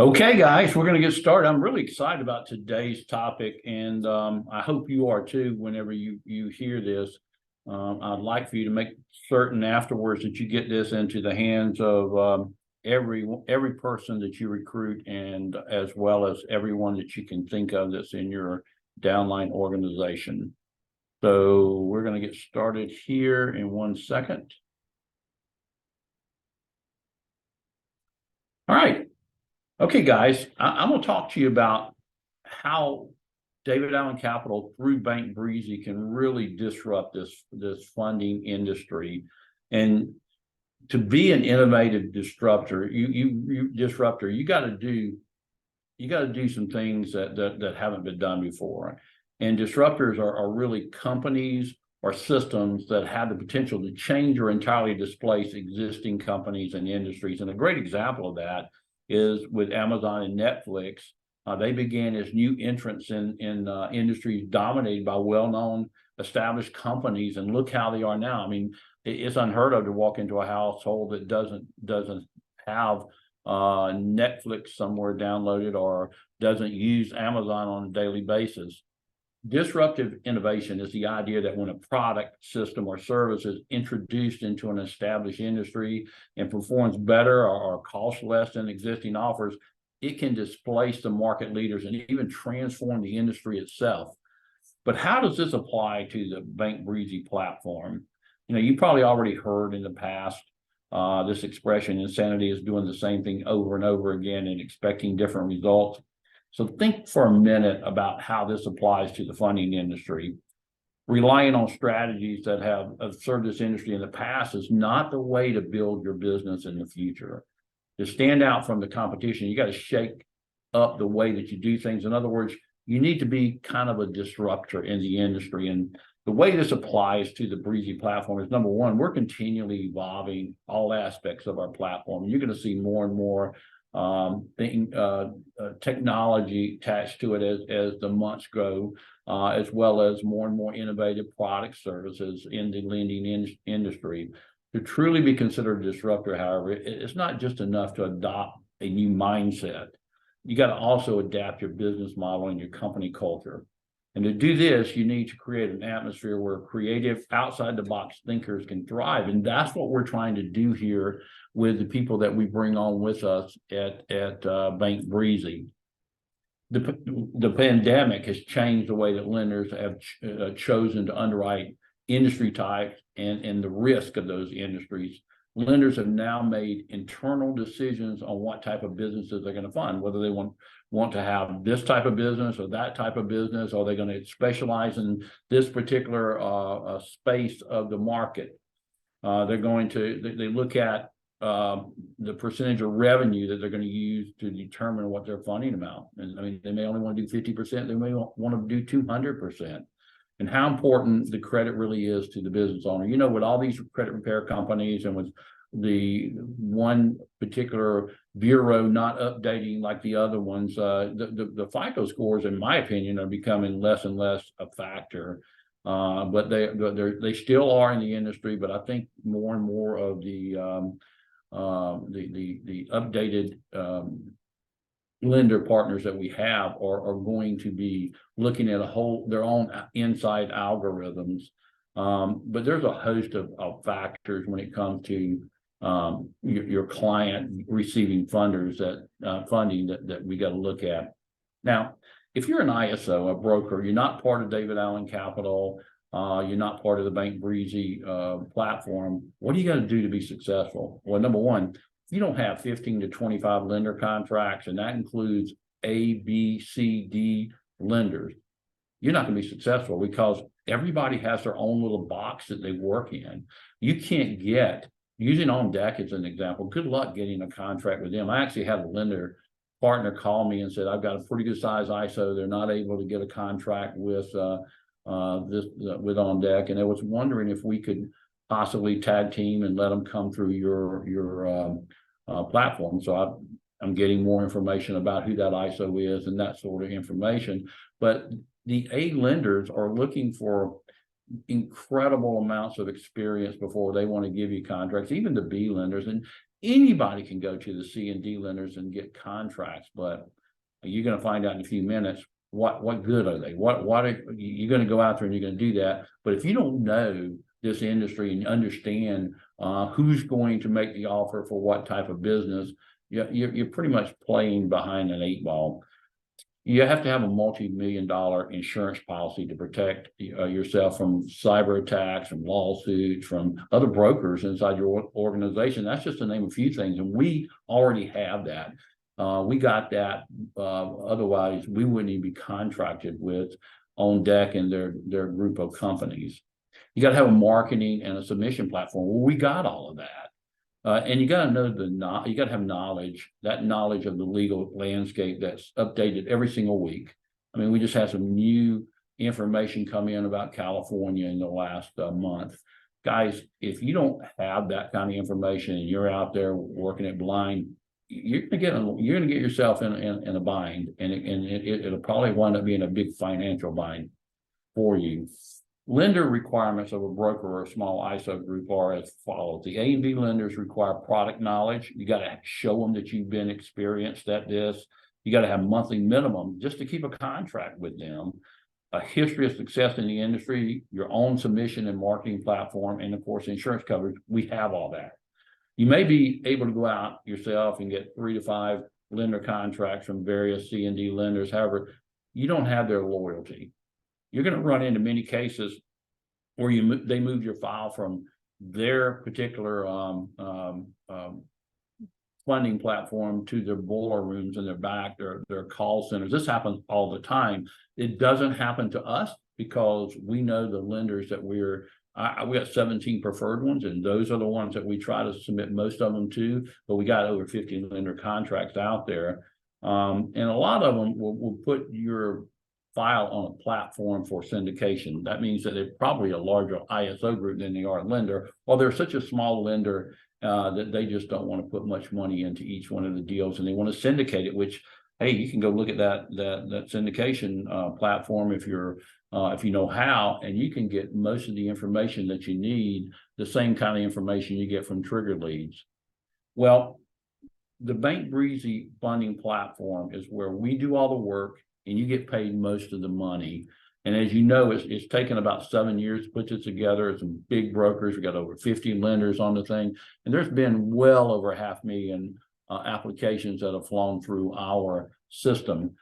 Okay, guys, we're going to get started. I'm really excited about today's topic, and I hope you are too. Whenever you hear this, I'd like for you to make certain afterwards that you get this into the hands of every person that you recruit, and as well as everyone that you can think of that's in your downline organization. So we're going to get started here in 1 second. All right. Okay, guys, I'm going to talk to you about how David Allen Capital through Bank Breezy can really disrupt this funding industry. And to be an innovative disruptor, you got to do some things that haven't been done before. And disruptors are really companies or systems that have the potential to change or entirely displace existing companies and industries. And a great example of that is with Amazon and Netflix. They began as new entrants in industries dominated by well-known established companies, and look how they are now. I mean, it's unheard of to walk into a household that doesn't have Netflix somewhere downloaded or doesn't use Amazon on a daily basis. Disruptive innovation is the idea that when a product, system, or service is introduced into an established industry and performs better or costs less than existing offers, it can displace the market leaders and even transform the industry itself. But how does this apply to the Bank Breezy platform? You probably already heard in the past this expression, insanity is doing the same thing over and over again and expecting different results. So think for a minute about how this applies to the funding industry. Relying on strategies that have served this industry in the past is not the way to build your business in the future. To stand out from the competition, you got to shake up the way that you do things. In other words, you need to be kind of a disruptor in the industry. And the way this applies to the Breezy platform is, number one, we're continually evolving all aspects of our platform. You're going to see more and more technology attached to it as the months go, as well as more and more innovative product services in the lending industry. To truly be considered a disruptor, however, it's not just enough to adopt a new mindset. You got to also adapt your business model and your company culture. And to do this, you need to create an atmosphere where creative, outside-the-box thinkers can thrive. And that's what we're trying to do here with the people that we bring on with us at Bank Breezy. The pandemic has changed the way that lenders have chosen to underwrite industry types and the risk of those industries. Lenders have now made internal decisions on what type of businesses they're going to fund, whether they want to have this type of business or that type of business, or they're going to specialize in this particular space of the market. They look at the percentage of revenue that they're going to use to determine what their funding amount. And I mean, they may only want to do 50%, they may want to do 200%. And how important the credit really is to the business owner. With all these credit repair companies and with the one particular bureau not updating like the other ones, the FICO scores, in my opinion, are becoming less and less a factor. But they still are in the industry. But I think more and more of the updated lender partners that we have are going to be looking at their own inside algorithms. But there's a host of factors when it comes to your client receiving funding that we got to look at. Now, if you're an ISO, a broker, you're not part of David Allen Capital, you're not part of the Bank Breezy platform, what do you got to do to be successful? Well, number one, you don't have 15 to 25 lender contracts, and that includes A, B, C, D lenders. You're not going to be successful because everybody has their own little box that they work in. You can't using OnDeck as an example, good luck getting a contract with them. I actually had a lender partner call me and said, I've got a pretty good size ISO. They're not able to get a contract with OnDeck, and I was wondering if we could possibly tag team and let them come through your platform. So I'm getting more information about who that ISO is and that sort of information. But the A lenders are looking for incredible amounts of experience before they want to give you contracts, even the B lenders. And Anybody can go to the C and D lenders and get contracts, but you're going to find out in a few minutes what good are they? What are you're going to go out there and you're going to do that? But if you don't know this industry and understand who's going to make the offer for what type of business, you're pretty much playing behind an 8 ball. You have to have a multi-million-dollar insurance policy to protect yourself from cyber attacks, from lawsuits, from other brokers inside your organization. That's just to name a few things, and we already have that. We got that. Otherwise, we wouldn't even be contracted with OnDeck and their group of companies. You got to have a marketing and a submission platform. Well, we got all of that. And you got to know you got to have knowledge, that knowledge of the legal landscape that's updated every single week. I mean, we just had some new information come in about California in the last month. Guys, if you don't have that kind of information and you're out there working it blind, you're gonna get yourself in a bind, and it'll probably wind up being a big financial bind for you. Lender requirements of a broker or a small ISO group are as follows. The A and B lenders require product knowledge. You got to show them that you've been experienced at this. You got to have monthly minimum just to keep a contract with them. A history of success in the industry, your own submission and marketing platform, and of course, insurance coverage. We have all that. You may be able to go out yourself and get 3 to 5 lender contracts from various C and D lenders. However, you don't have their loyalty. You're going to run into many cases where they move your file from their particular funding platform to their boiler rooms in their back, their call centers. This happens all the time. It doesn't happen to us because we know the lenders that we got 17 preferred ones, and those are the ones that we try to submit most of them to, but we got over 50 lender contracts out there. And a lot of them will put your file on a platform for syndication. That means that they're probably a larger ISO group than they are a lender, or they're such a small lender that they just don't want to put much money into each one of the deals, and they want to syndicate it, which, hey, you can go look at that syndication platform if you know how, and you can get most of the information that you need, the same kind of information you get from Trigger Leads. Well, the Bank Breezy funding platform is where we do all the work and you get paid most of the money. And as you know, it's taken about 7 years to put this together. It's some big brokers. We got over 50 lenders on the thing. And there's been well over 500,000 applications that have flown through our system.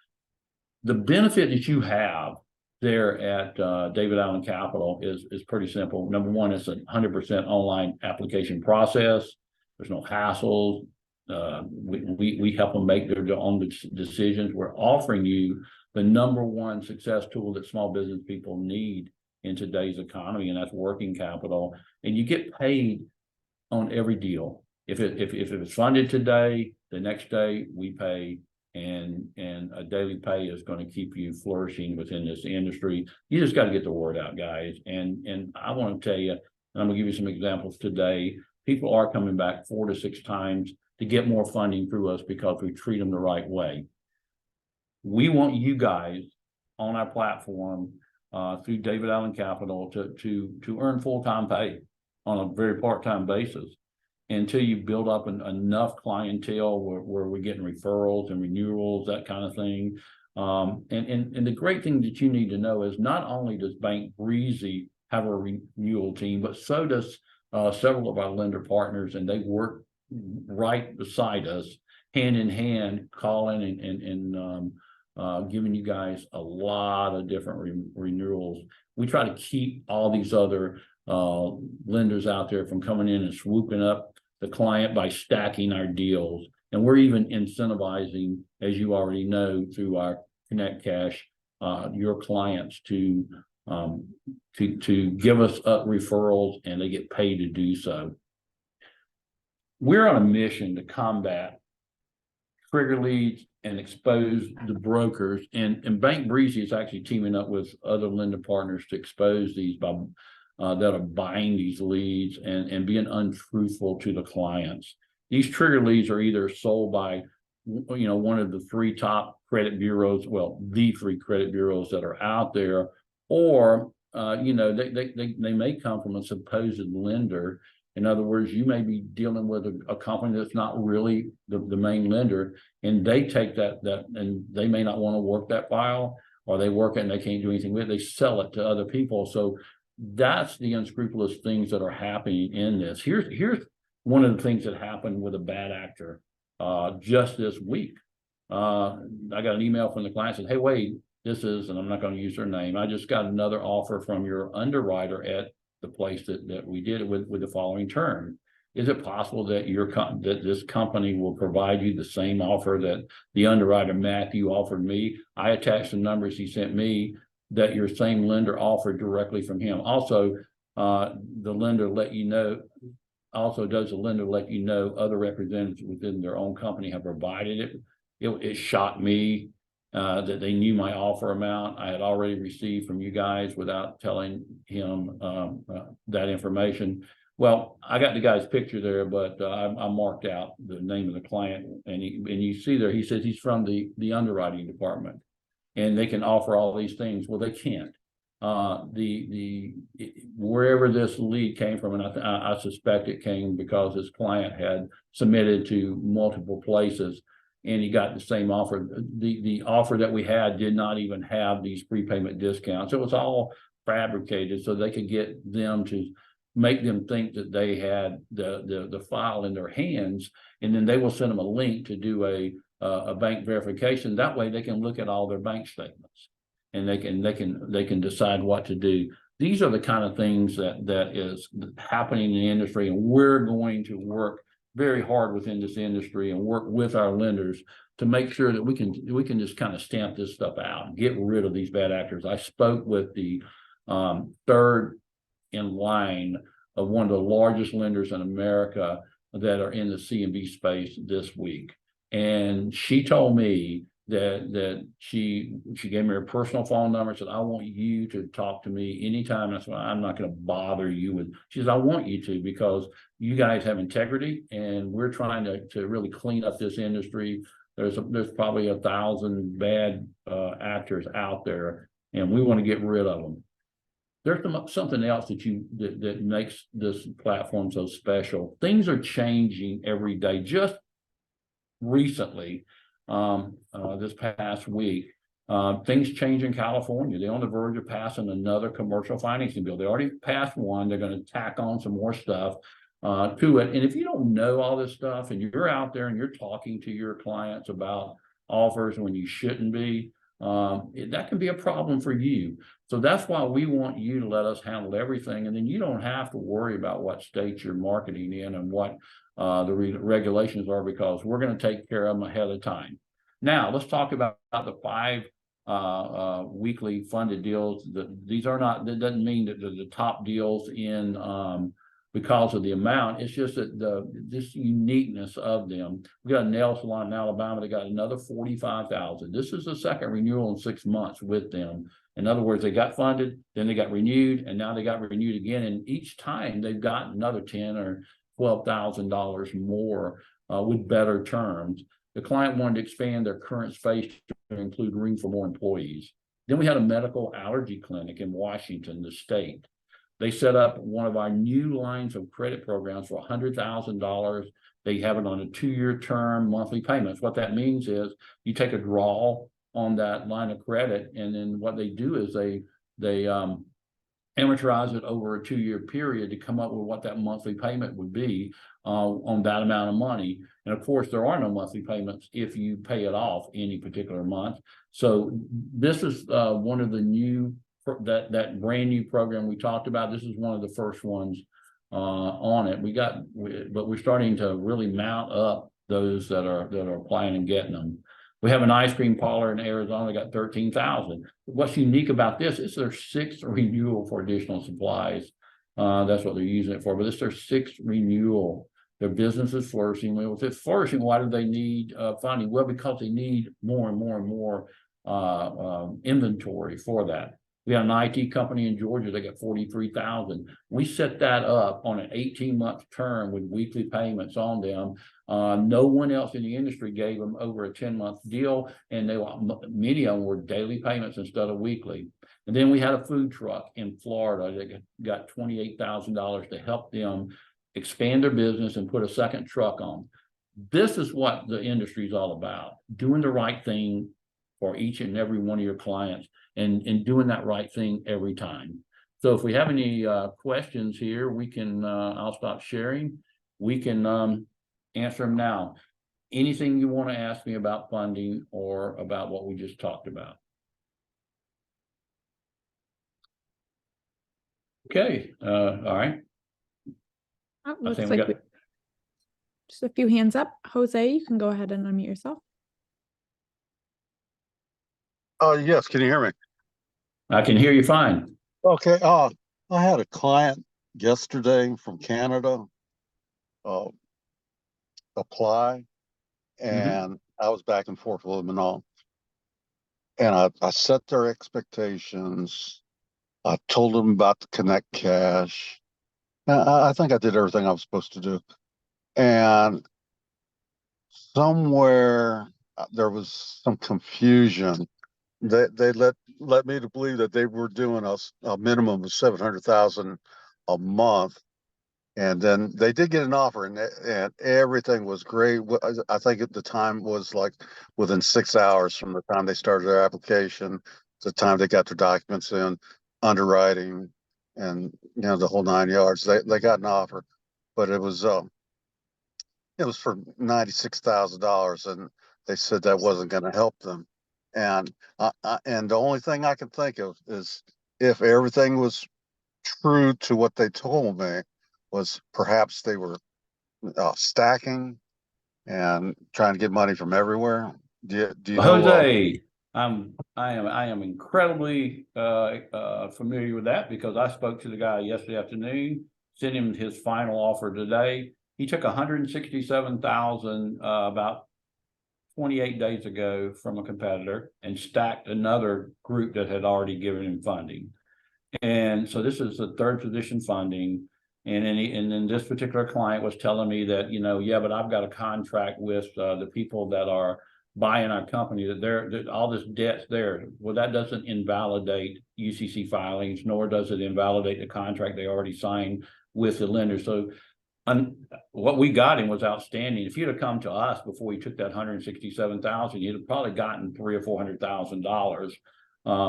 The benefit that you have there at David Allen Capital is pretty simple. Number one, it's a 100% online application process. There's no hassles. We help them make their own decisions. We're offering you the #1 success tool that small business people need in today's economy, and that's working capital. And you get paid on every deal. If it's funded today, the next day we pay, and a daily pay is going to keep you flourishing within this industry. You just got to get the word out, guys. And I want to tell you, and I'm going to give you some examples today. People are coming back 4 to 6 times to get more funding through us because we treat them the right way. We want you guys on our platform through David Allen Capital to earn full-time pay on a very part-time basis until you build up enough clientele where we're getting referrals and renewals, that kind of thing. And the great thing that you need to know is not only does Bank Breezy have a renewal team, but so does several of our lender partners, and they work right beside us, hand in hand, calling and giving you guys a lot of different renewals. We try to keep all these other lenders out there from coming in and swooping up the client by stacking our deals. And we're even incentivizing, as you already know, through our Connect Cash, your clients to give us referrals, and they get paid to do so. We're on a mission to combat Trigger Leads and expose the brokers. And Bank Breezy is actually teaming up with other lender partners to expose these that are buying these leads and being untruthful to the clients. These Trigger Leads are either sold by one of the 3 top credit bureaus, well, the 3 credit bureaus that are out there, or they may come from a supposed lender In other words, you may be dealing with a company that's not really the main lender, and they take that and they may not want to work that file, or they work it and they can't do anything with it. They sell it to other people. So that's the unscrupulous things that are happening in this. Here's one of the things that happened with a bad actor just this week. I got an email from the client saying, "Hey, Wade, this is," and I'm not going to use their name, "I just got another offer from your underwriter at the place that we did it with the following term. Is it possible that that this company will provide you the same offer that the underwriter Matthew offered me?" I attached the numbers he sent me that your same lender offered directly from him. Also, the lender let you know. Also, does the lender let you know other representatives within their own company have provided it? It shocked me that they knew my offer amount I had already received from you guys without telling him that information. Well, I got the guy's picture there, but I marked out the name of the client, and you see there, he says he's from the underwriting department, and they can offer all these things. Well, they can't. Wherever this lead came from, and I suspect it came because his client had submitted to multiple places, and he got the same offer. The offer that we had did not even have these prepayment discounts. It was all fabricated so they could get them to make them think that they had the file in their hands, and then they will send them a link to do a bank verification. That way they can look at all their bank statements, and they can decide what to do. These are the kind of things that is happening in the industry, and we're going to work very hard within this industry and work with our lenders to make sure that we can just kind of stamp this stuff out and get rid of these bad actors. I spoke with the third in line of one of the largest lenders in America that are in the C&B space this week, and she told me that she gave me her personal phone number and said, "I want you to talk to me anytime." And I said, "I'm not going to bother you with," she says, "I want you to, because you guys have integrity, and we're trying to really clean up this industry. There's probably 1,000 bad actors out there, and we want to get rid of them." There's something else that makes this platform so special. Things are changing every day. Just recently, this past week, things change in California. They're on the verge of passing another commercial financing bill. They already passed one. They're going to tack on some more stuff to it. And if you don't know all this stuff, and you're out there and you're talking to your clients about offers when you shouldn't be, that can be a problem for you. So that's why we want you to let us handle everything, and then you don't have to worry about what state you're marketing in and what the regulations are, because we're going to take care of them ahead of time. Now, let's talk about the 5 weekly funded deals. These are not, that doesn't mean that they're the top deals in because of the amount. It's just that this uniqueness of them. We got a nail salon in Alabama. They got another $45,000. This is the second renewal in 6 months with them. In other words, they got funded, then they got renewed, and now they got renewed again. And each time they've got another $10,000 or $12,000 more with better terms. The client wanted to expand their current space to include room for more employees. Then we had a medical allergy clinic in Washington, the state. They set up one of our new lines of credit programs for $100,000. They have it on a 2-year term, monthly payments. What that means is you take a draw on that line of credit, and then what they do is they amortize it over a 2-year period to come up with what that monthly payment would be on that amount of money. And of course, there are no monthly payments if you pay it off any particular month. So this is one of the new, that brand new program we talked about. This is one of the first ones on it. But we're starting to really mount up those that are applying and getting them. We have an ice cream parlor in Arizona. They got 13,000. What's unique about this is their 6th renewal for additional supplies. That's what they're using it for. But it's their 6th renewal. Their business is flourishing. Well, if it's flourishing, why do they need funding? Well, because they need more and more and more inventory for that. We have an IT company in Georgia. They got 43,000. We set that up on an 18-month term with weekly payments on them. No one else in the industry gave them over a 10-month deal, and many of them were daily payments instead of weekly. And then we had a food truck in Florida that got $28,000 to help them expand their business and put a second truck on. This is what the industry is all about, doing the right thing for each and every one of your clients and doing that right thing every time. So if we have any questions here, we can, I'll stop sharing. We can answer them now. Anything you want to ask me about funding or about what we just talked about? Okay, all right. Oh, looks like just a few hands up. Jose, you can go ahead and unmute yourself. Yes, can you hear me? I can hear you fine. Okay, I had a client yesterday from Canada apply, and I was back and forth with them and all. And I set their expectations. I told them about the Connect Cash. I think I did everything I was supposed to do. And somewhere there was some confusion. They let me to believe that they were doing a minimum of 700,000 a month, and then they did get an offer, and everything was great. I think at the time was like within 6 hours from the time they started their application to the time they got their documents in, underwriting, and the whole 9 yards. They got an offer, but it was for $96,000, and they said that wasn't going to help them. And and the only thing I can think of is, if everything was true to what they told me, was perhaps they were stacking and trying to get money from everywhere. Do you know? Jose, I am incredibly familiar with that, because I spoke to the guy yesterday afternoon, sent him his final offer today. He took 167,000 about 28 days ago from a competitor and stacked another group that had already given him funding. And so this is the third position funding. And then this particular client was telling me that, yeah, but I've got a contract with the people that are buying our company, that all this debt's there. Well, that doesn't invalidate UCC filings, nor does it invalidate the contract they already signed with the lender. So what we got him was outstanding. If you'd have come to us before he took that 167,000, you'd have probably gotten $300,000 or $400,000.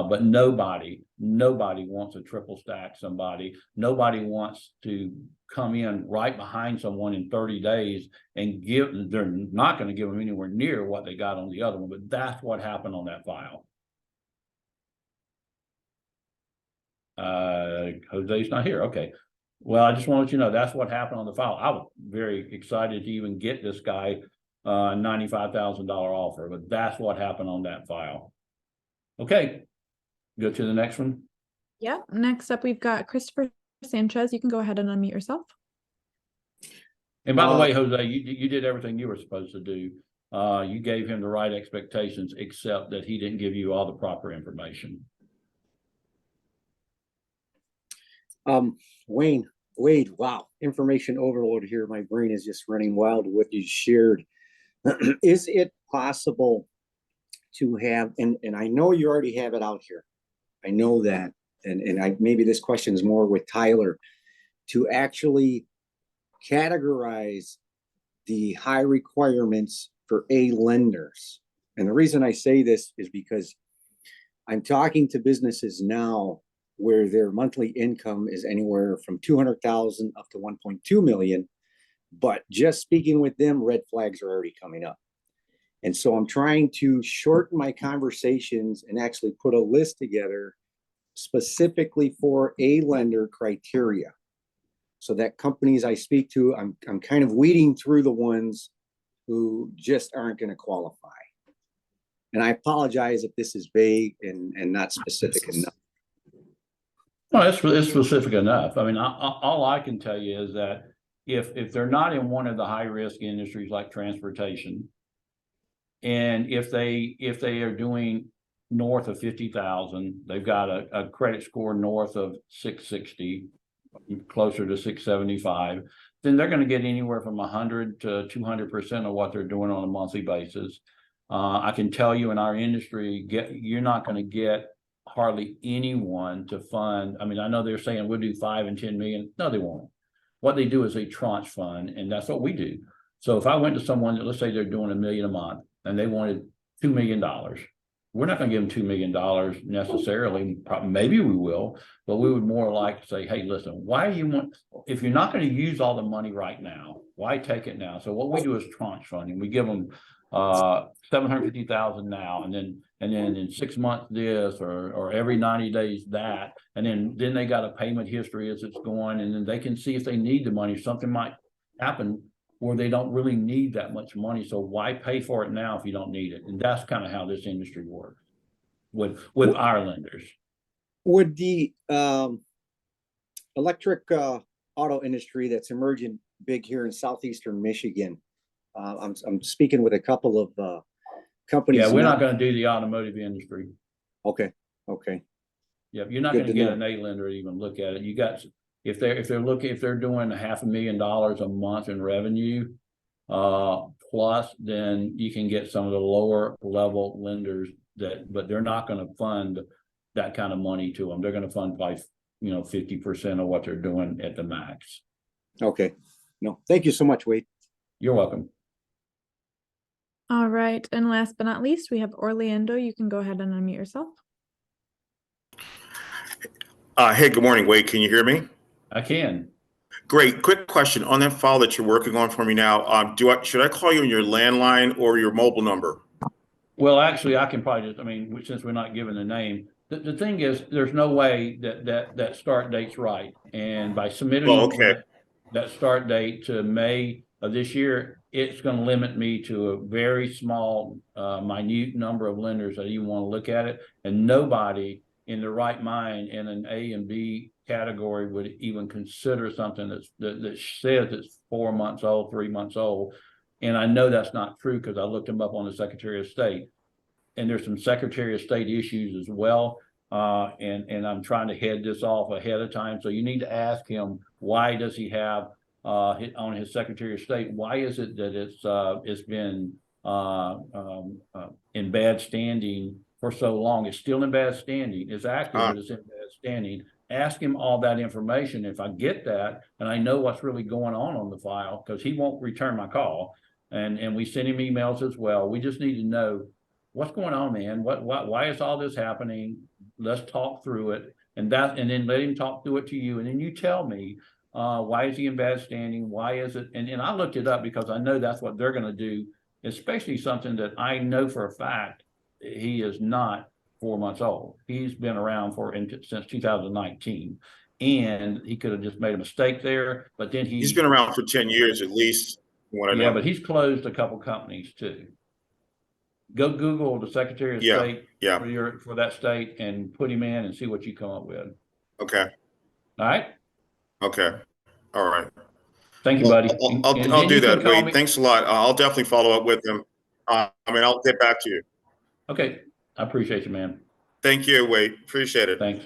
But nobody wants to triple stack somebody. Nobody wants to come in right behind someone in 30 days and they're not going to give them anywhere near what they got on the other one. But that's what happened on that file. Jose's not here. Okay. Well, I just want to let you know that's what happened on the file. I was very excited to even get this guy $95,000 offer, but that's what happened on that file. Okay, go to the next one. Yeah, next up we've got Christopher Sanchez. You can go ahead and unmute yourself. And by the way, Jose, you did everything you were supposed to do. You gave him the right expectations, except that he didn't give you all the proper information. Wade, wow, information overload here. My brain is just running wild with what you shared. Is it possible to have, and I know you already have it out here, I know that, and maybe this question is more with Tyler, to actually categorize the high requirements for A lenders? And the reason I say this is because I'm talking to businesses now where their monthly income is anywhere from 200,000 up to 1.2 million. But just speaking with them, red flags are already coming up. And so I'm trying to shorten my conversations and actually put a list together specifically for a lender criteria, so that companies I speak to, I'm kind of weeding through the ones who just aren't going to qualify. And I apologize if this is vague and not specific enough. Well, it's specific enough. I mean, all I can tell you is that if they're not in one of the high risk industries like transportation, and if they are doing north of 50,000, they've got a credit score north of 660, closer to 675, then they're going to get anywhere from 100 to 200% of what they're doing on a monthly basis. I can tell you in our industry, you're not going to get hardly anyone to fund. I mean, I know they're saying we'll do 5 and 10 million. No, they won't. what they do is they tranche fund, and that's what we do. So if I went to someone that, let's say they're doing $1 million a month and they wanted $2 million, we're not going to give them $2 million necessarily. Maybe we will, but we would more like to say, hey, listen, why do you want, if you're not going to use all the money right now, why take it now? So what we do is tranche funding. We give them 750,000 now, and then in 6 months this, or every 90 days that, and then they got a payment history as it's going, and then they can see if they need the money. Something might happen where they don't really need that much money, so why pay for it now if you don't need it? And that's kind of how this industry works with our lenders. Would the electric auto industry that's emerging big here in southeastern Michigan, I'm speaking with a couple of companies. Yeah, we're not going to do the automotive industry. Okay. Yeah, you're not Good going to to get know. an A lender to even look at it. You got, if they're doing $500,000 a month in revenue, plus, then you can get some of the lower level lenders but they're not going to fund that kind of money to them. They're going to fund probably 50% of what they're doing at the max. Okay. No, thank you so much, Wade. You're welcome. All right, and last but not least, we have Orlando. You can go ahead and unmute yourself. Hey, good morning, Wade. Can you hear me? I can. Great. Quick question on that file that you're working on for me now. Should I call you on your landline or your mobile number? Well, actually, I can probably just, since we're not given the name, the thing is, there's no way that start date's right. And by submitting that start date to May of this year, it's going to limit me to a very small, minute number of lenders that even want to look at it. And nobody in the right mind in an A and B category would even consider something that says it's 4 months old, 3 months old. And I know that's not true because I looked them up on the Secretary of State. And there's some Secretary of State issues as well. And I'm trying to head this off ahead of time. So you need to ask him, why does he have on his Secretary of State, why is it that it's been in bad standing for so long? It's still in bad standing. It's active, but it's in bad standing. Ask him all that information. If I get that, and I know what's really going on the file, because he won't return my call, and we send him emails as well. We just need to know what's going on, man. Why is all this happening? Let's talk through it, and then let him talk through it to you, and then you tell me why is he in bad standing? Why is it? And I looked it up because I know that's what they're going to do, especially something that I know for a fact he is not 4 months old. He's been around since 2019, and he could have just made a mistake there. But then he's been around for 10 years at least. Yeah, but he's closed a couple companies too. Go Google the Secretary of State for that state and put him in and see what you come up with. Okay. All right. Okay. All right. Thank you, buddy. I'll do that, Wade. Thanks a lot. I'll definitely follow up with him. I'll get back to you. Okay. I appreciate you, man. Thank you, Wade. Appreciate it. Thanks.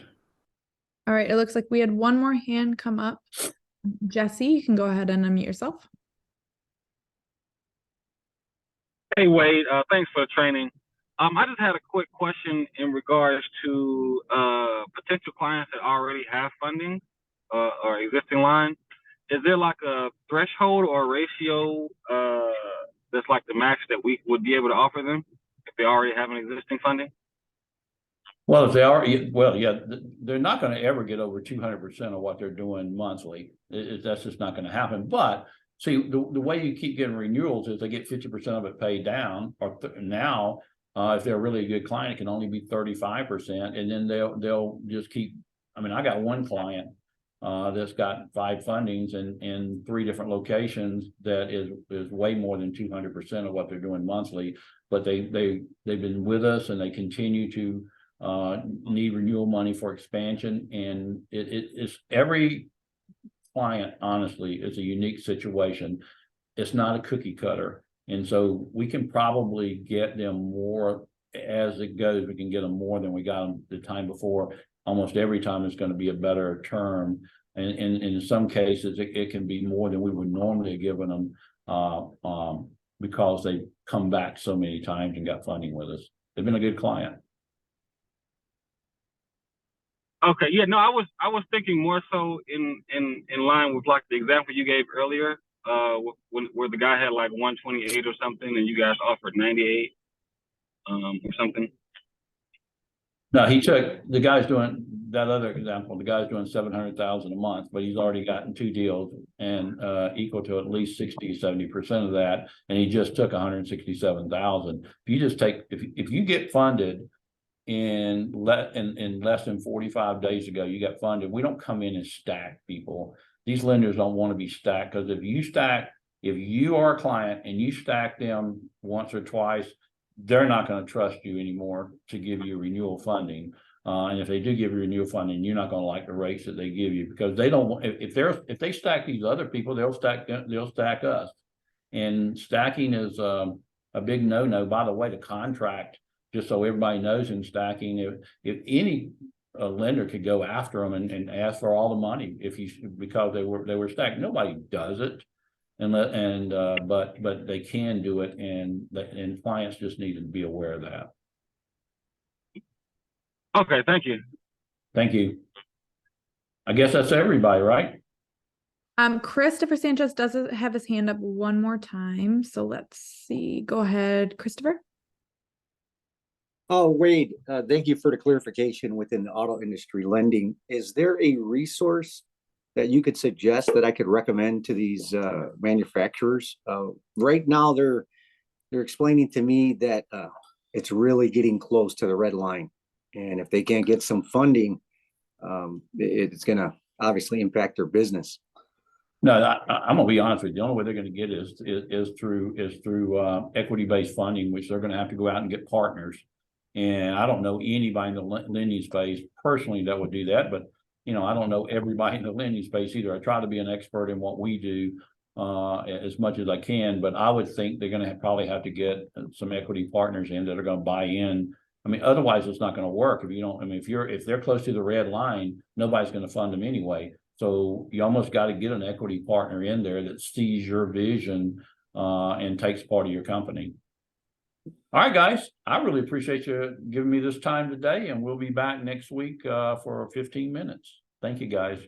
All right, it looks like we had one more hand come up. Jesse, you can go ahead and unmute yourself. Hey, Wade, thanks for the training. I just had a quick question in regards to potential clients that already have funding or existing line. Is there like a threshold or a ratio that's like the max that we would be able to offer them if they already have an existing funding? Well, if they are, well, yeah, they're not going to ever get over 200% of what they're doing monthly. That's just not going to happen. But see, the way you keep getting renewals is they get 50% of it paid down. Or now, if they're really a good client, it can only be 35%, and then they'll just keep. I mean, I got one client that's got 5 fundings in 3 different locations that is way more than 200% of what they're doing monthly. But they've been with us, and they continue to need renewal money for expansion, and it's every client, honestly, is a unique situation. It's not a cookie cutter, and so we can probably get them more as it goes. We can get them more than we got them the time before. Almost every time it's going to be a better term, and in some cases it can be more than we would normally have given them because they come back so many times and got funding with us. They've been a good client. Okay, yeah, no, I was thinking more so in line with like the example you gave earlier, where the guy had like 128 or something, and you guys offered 98, or something. No, he took, the guy's doing, that other example, the guy's doing 700,000 a month, but he's already gotten 2 deals and equal to at least 60-70% of that, and he just took 167,000. If you just take, if you get funded in less than 45 days ago, you got funded. We don't come in and stack people. These lenders don't want to be stacked, because if you are a client and you stack them once or twice, they're not going to trust you anymore to give you renewal funding. And if they do give you renewal funding, you're not going to like the rates that they give you, because they don't want, if they stack these other people, they'll stack us. And stacking is a big no-no. By the way, the contract, just so everybody knows, in stacking, if any lender could go after them and ask for all the money because they were stacked. Nobody does it. But they can do it, and clients just need to be aware of that. Okay, thank you. Thank you. I guess that's everybody, right? Christopher Sanchez does have his hand up one more time, so let's see. Go ahead, Christopher. Oh, Wade, thank you for the clarification within the auto industry lending. Is there a resource that you could suggest that I could recommend to these manufacturers? Right now, they're explaining to me that it's really getting close to the red line, and if they can't get some funding, it's going to obviously impact their business. No, I'm gonna be honest with you. The only way they're gonna get is through equity-based funding, which they're gonna have to go out and get partners. And I don't know anybody in the lending space personally that would do that, but I don't know everybody in the lending space either. I try to be an expert in what we do as much as I can, but I would think they're gonna probably have to get some equity partners in that are gonna buy in. I mean, otherwise it's not gonna work if you don't. I mean, if they're close to the red line, nobody's gonna fund them anyway. So you almost got to get an equity partner in there that sees your vision and takes part of your company. All right, guys, I really appreciate you giving me this time today, and we'll be back next week for 15 minutes. Thank you, guys.